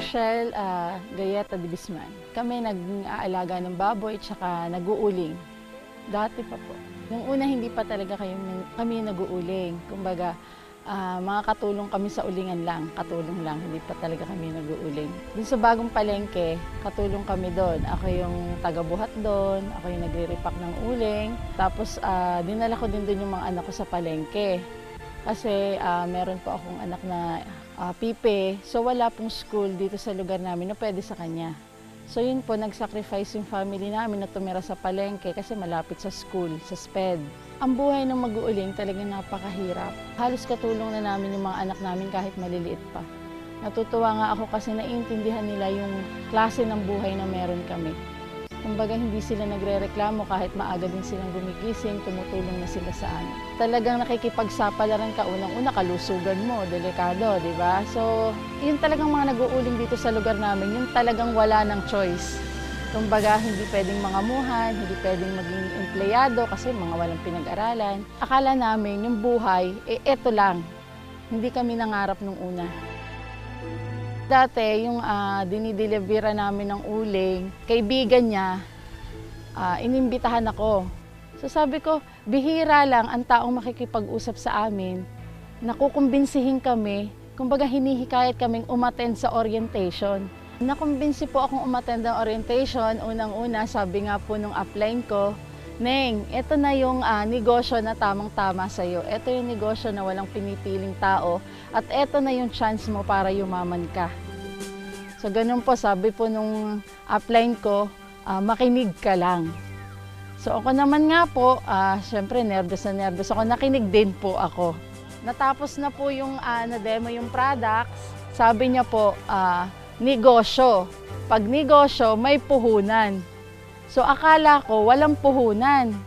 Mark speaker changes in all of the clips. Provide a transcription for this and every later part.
Speaker 1: Rochelle Gayeta de Bisman. Kami nag-aalaga ng baboy tsaka nag-uuling. Dati pa po. Nung una hindi pa talaga kami nag-uuling. Kumbaga, mga katulong kami sa ulingan lang, katulong lang, hindi pa talaga kami nag-uuling. Dun sa bagong palengke, katulong kami doon. Ako yung taga-buhat doon, ako yung nagre-repack ng uling. Tapos dinala ko din doon yung mga anak ko sa palengke. Kasi meron po akong anak na pipe, so wala pong school dito sa lugar namin na pwede sa kanya. So yun po, nag-sacrifice yung family namin na tumira sa palengke kasi malapit sa school, sa SPED. Ang buhay ng mag-uuling talagang napakahirap. Halos katulong na namin yung mga anak namin kahit maliliit pa. Natutuwa nga ako kasi naiintindihan nila yung klase ng buhay na meron kami. Kumbaga hindi sila nagre-reklamo kahit maaga din silang gumigising, tumutulong na sila sa amin. Talagang nakikipagsapalaran ka, unang-una kalusugan mo, delikado, di ba? So, yun talagang mga nag-uuling dito sa lugar namin, yung talagang wala ng choice. Kumbaga, hindi pwedeng mangamuhan, hindi pwedeng maging empleyado kasi mga walang pinag-aralan. Akala namin yung buhay, eto lang. Hindi kami nangarap nung una. Dati, yung dinidelivera namin ng uling, kaibigan niya, inimbitahan ako. So sabi ko, bihira lang ang taong makikipag-usap sa amin, nakukumbinsihin kami, kumbaga hinihikayat kaming umattend sa orientation. Nakumbinsi po akong umattend ng orientation, unang-una, sabi nga po nung upline ko, Neng, ito na yung negosyo na tamang-tama sa'yo. Ito yung negosyo na walang pinipiling tao at ito na yung chance mo para yumaman ka. So ganun po, sabi po nung upline ko, makinig ka lang. So ako naman nga po, syempre nervous ako, nakinig din po ako. Natapos na po yung na-demo yung products, sabi niya po, negosyo. Pag negosyo, may puhunan. So akala ko walang puhunan.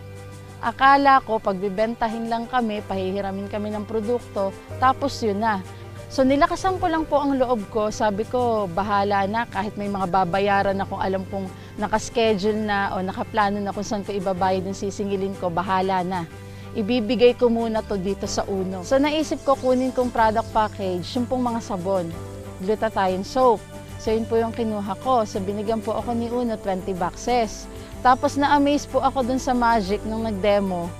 Speaker 1: Akala ko pagbibentahin lang kami, pahihiramin kami ng produkto, tapos yun na. So nilakasan ko lang po ang loob ko, sabi ko bahala na kahit may mga babayaran na kung alam kong nakaschedule na o nakaplano na kung saan ko ibabayad yung sisingilin ko, bahala na. Ibibigay ko muna to dito sa Uno. So naisip ko kunin kong product package, yung pong mga sabon, glutathione soap. So yun po yung kinuha ko. So binigyan po ako ni Uno 20 boxes. Tapos na-amaze po ako dun sa Magic nung nag-demo.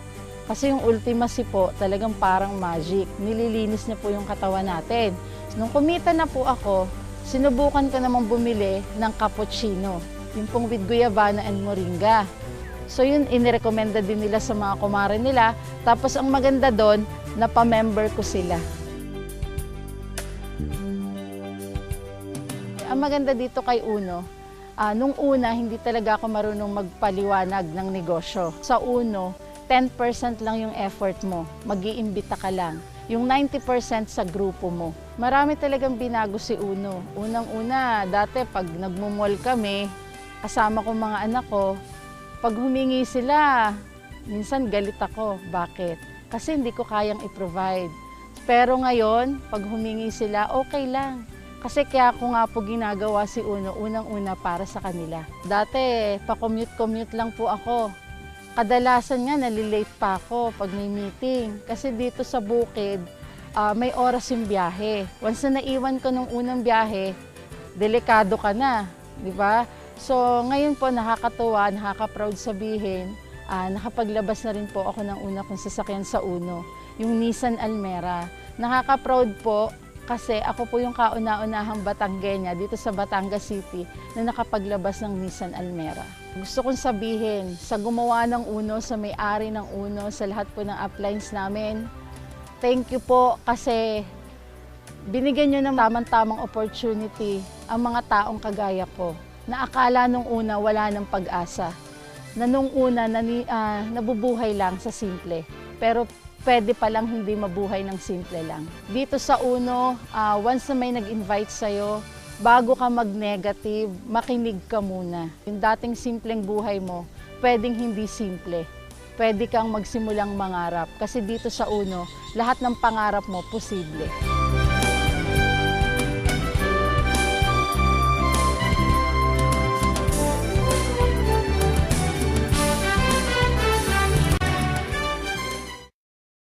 Speaker 1: Kasi yung Ultimacy po talagang parang magic. Nililinis niya po yung katawan natin. So, nung kumita na po ako, sinubukan ko namang bumili ng cappuccino. Yung pong with guayabana and moringa. So yun, inirekomenda din nila sa mga kumare nila. Tapos ang maganda doon, napamember ko sila. Ang maganda dito kay Uno, nung una hindi talaga ako marunong magpaliwanag ng negosyo. Sa Uno, 10% lang yung effort mo, mag-iimbita ka lang. Yung 90% sa grupo mo. Marami talagang binago si Uno. Unang-una, dati pag nagmumall kami, kasama ko mga anak ko, pag humingi sila, minsan galit ako. Bakit? Kasi hindi ko kayang i-provide. Pero ngayon, pag humingi sila, okay lang. Kasi kaya ko nga po ginagawa si Uno, unang-una para sa kanila. Dati, pa-commute lang po ako. Kadalasan nga, nalilate pa ako pag may meeting. Kasi dito sa bukid, may oras yung biyahe. Once na naiwan ko nung unang biyahe, delikado ka na, di ba? So, ngayon po, nakakatuwa, nakaka-proud sabihin, nakapaglabas na rin po ako ng una kong sasakyan sa Uno, yung Nissan Almera. Nakaka-proud po, kasi ako po yung kauna-unahang Batanggenya dito sa Batangas City na nakapaglabas ng Nissan Almera. Gusto kong sabihin, sa gumawa ng Uno, sa may-ari ng Uno, sa lahat po ng uplines namin, thank you po kasi binigyan nyo ng tamang-tamang opportunity ang mga taong kagaya ko na akala nung una wala ng pag-asa, na nung una nabubuhay lang sa simple. Pero pwede palang hindi mabuhay ng simple lang. Dito sa Uno, once na may nag-invite sa'yo, bago ka mag-negative, makinig ka muna. Yung dating simpleng buhay mo, pwedeng hindi simple. Pwede kang magsimulang mangarap. Kasi dito sa Uno, lahat ng pangarap mo, posible.